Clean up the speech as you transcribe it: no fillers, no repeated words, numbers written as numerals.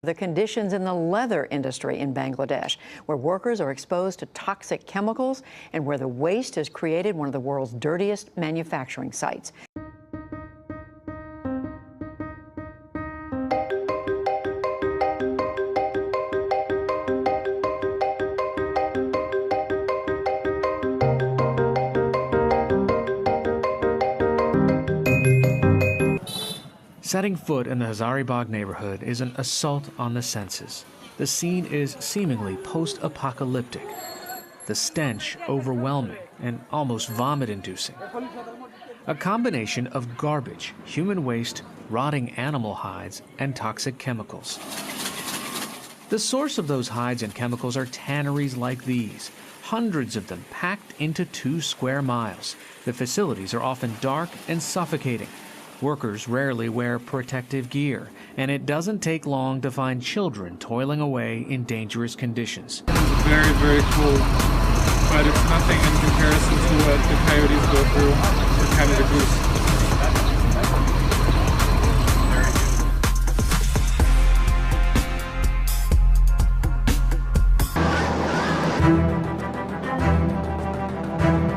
The conditions in the leather industry in Bangladesh, where workers are exposed to toxic chemicals and where the waste has created one of the world's dirtiest manufacturing sites. Setting foot in the Hazaribagh neighborhood is an assault on the senses. The scene is seemingly post-apocalyptic. The stench overwhelming and almost vomit-inducing. A combination of garbage, human waste, rotting animal hides, and toxic chemicals. The source of those hides and chemicals are tanneries like these, hundreds of them packed into 2 square miles. The facilities are often dark and suffocating. Workers rarely wear protective gear, and it doesn't take long to find children toiling away in dangerous conditions. It's very, very cold, but it's nothing in comparison to what the coyotes go through or Canada goose.